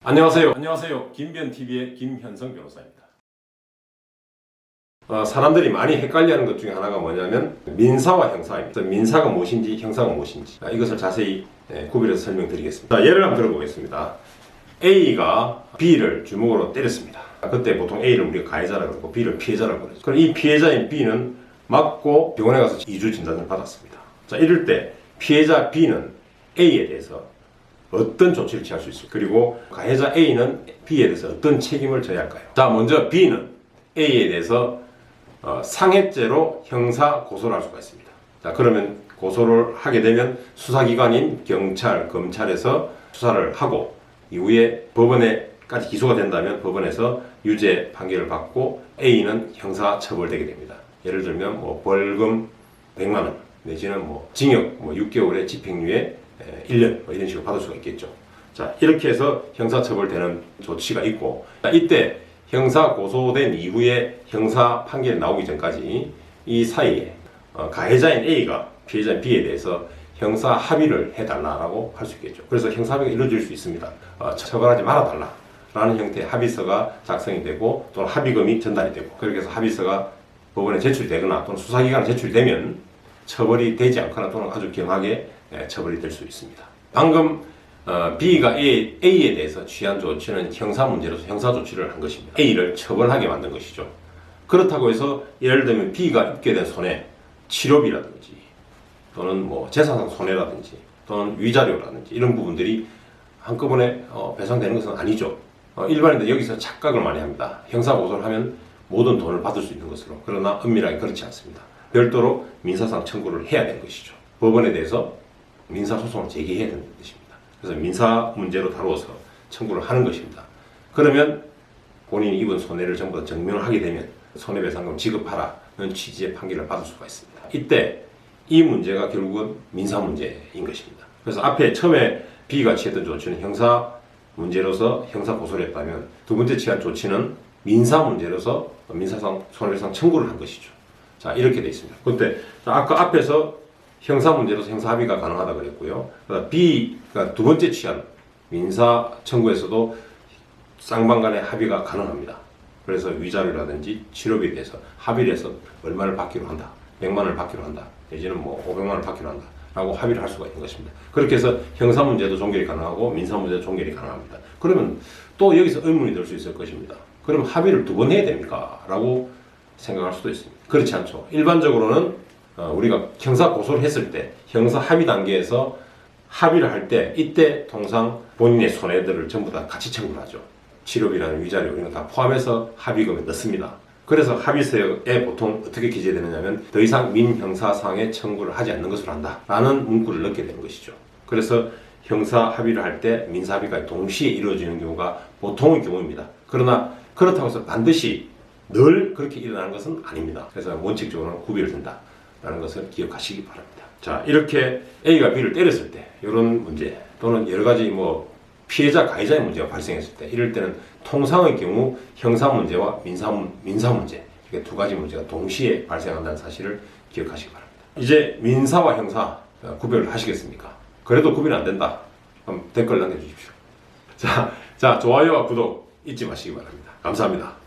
안녕하세요. 김변TV의 김현성 변호사입니다. 사람들이 많이 헷갈려하는 것 중에 하나가 뭐냐면 민사와 형사입니다. 민사가 무엇인지 형사가 무엇인지 이것을 자세히 구별해서 설명드리겠습니다. 예를 한번 들어보겠습니다. A가 B를 주먹으로 때렸습니다. 그때 보통 A를 우리가 가해자라고 그러고 B를 피해자라고 그러죠. 그럼 이 피해자인 B는 맞고 병원에 가서 2주 진단을 받았습니다. 자, 이럴 때 피해자 B는 A에 대해서 어떤 조치를 취할 수 있을까요? 그리고 가해자 A는 B에 대해서 어떤 책임을 져야 할까요? 자, 먼저 B는 A에 대해서 상해죄로 형사 고소를 할 수가 있습니다. 자, 그러면 고소를 하게 되면 수사기관인 경찰, 검찰에서 수사를 하고 이후에 법원에까지 기소가 된다면 법원에서 유죄 판결을 받고 A는 형사 처벌되게 됩니다. 예를 들면 벌금 100만 원 내지는 징역 6개월의 집행유예 1년 이런 식으로 받을 수가 있겠죠. 자, 이렇게 해서 형사처벌되는 조치가 있고, 이때 형사 고소된 이후에 형사 판결이 나오기 전까지 이 사이에 가해자인 A가 피해자인 B에 대해서 형사 합의를 해달라고 할 수 있겠죠. 그래서 형사 합의가 이루어질 수 있습니다. 처벌하지 말아달라라는 형태의 합의서가 작성이 되고 또는 합의금이 전달이 되고, 그렇게 해서 합의서가 법원에 제출이 되거나 또는 수사기관에 제출이 되면 처벌이 되지 않거나 또는 아주 경하게 처벌이 될 수 있습니다. 방금 B가 A에 대해서 취한 조치는 형사 문제로서 형사 조치를 한 것입니다. A를 처벌하게 만든 것이죠. 그렇다고 해서 예를 들면 B가 입게 된 손해, 치료비라든지 또는 재산상 손해라든지 또는 위자료라든지 이런 부분들이 한꺼번에 배상되는 것은 아니죠. 일반인들 여기서 착각을 많이 합니다. 형사 고소를 하면 모든 돈을 받을 수 있는 것으로. 그러나 엄밀하게 그렇지 않습니다. 별도로 민사상 청구를 해야 되는 것이죠. 법원에 대해서 민사소송을 제기해야 되는 것입니다. 그래서 민사 문제로 다루어서 청구를 하는 것입니다. 그러면 본인이 입은 손해를 전부 다 증명을 하게 되면 손해배상금 지급하라는 취지의 판결을 받을 수가 있습니다. 이때 이 문제가 결국은 민사 문제인 것입니다. 그래서 앞에 처음에 B가 취했던 조치는 형사 문제로서 형사 고소를 했다면 두 번째 취한 조치는 민사 문제로서 민사상 손해배상 청구를 한 것이죠. 자, 이렇게 되어 있습니다. 그런데 아까 앞에서 형사 문제로서 형사 합의가 가능하다 그랬고요. B가 두 번째 취한 민사 청구에서도 쌍방 간의 합의가 가능합니다. 그래서 위자료라든지 치료비에 대해서 합의를 해서 얼마를 받기로 한다. 100만 원을 받기로 한다. 내지는 500만 원을 받기로 한다. 라고 합의를 할 수가 있는 것입니다. 그렇게 해서 형사 문제도 종결이 가능하고 민사 문제도 종결이 가능합니다. 그러면 또 여기서 의문이 들 수 있을 것입니다. 그럼 합의를 두 번 해야 됩니까? 라고 생각할 수도 있습니다. 그렇지 않죠. 일반적으로는 우리가 형사 고소를 했을 때 형사 합의 단계에서 합의를 할 때 이때 통상 본인의 손해들을 전부 다 같이 청구를 하죠. 치료비라는 위자료 이런 거 다 포함해서 합의금에 넣습니다. 그래서 합의서에 보통 어떻게 기재되느냐면 더 이상 민형사상의 청구를 하지 않는 것으로 한다 라는 문구를 넣게 되는 것이죠. 그래서 형사 합의를 할 때 민사 합의가 동시에 이루어지는 경우가 보통의 경우입니다. 그러나 그렇다고 해서 반드시 늘 그렇게 일어나는 것은 아닙니다. 그래서 원칙적으로는 구별을 둔다 라는 것을 기억하시기 바랍니다. 자, 이렇게 A가 B를 때렸을 때 이런 문제 또는 여러 가지 피해자 가해자의 문제가 발생했을 때 이럴 때는 통상의 경우 형사 문제와 민사 문제 이렇게 두 가지 문제가 동시에 발생한다는 사실을 기억하시기 바랍니다. 이제 민사와 형사 구별을 하시겠습니까? 그래도 구별이 안 된다. 그럼 댓글 남겨주십시오. 자, 좋아요와 구독 잊지 마시기 바랍니다. 감사합니다.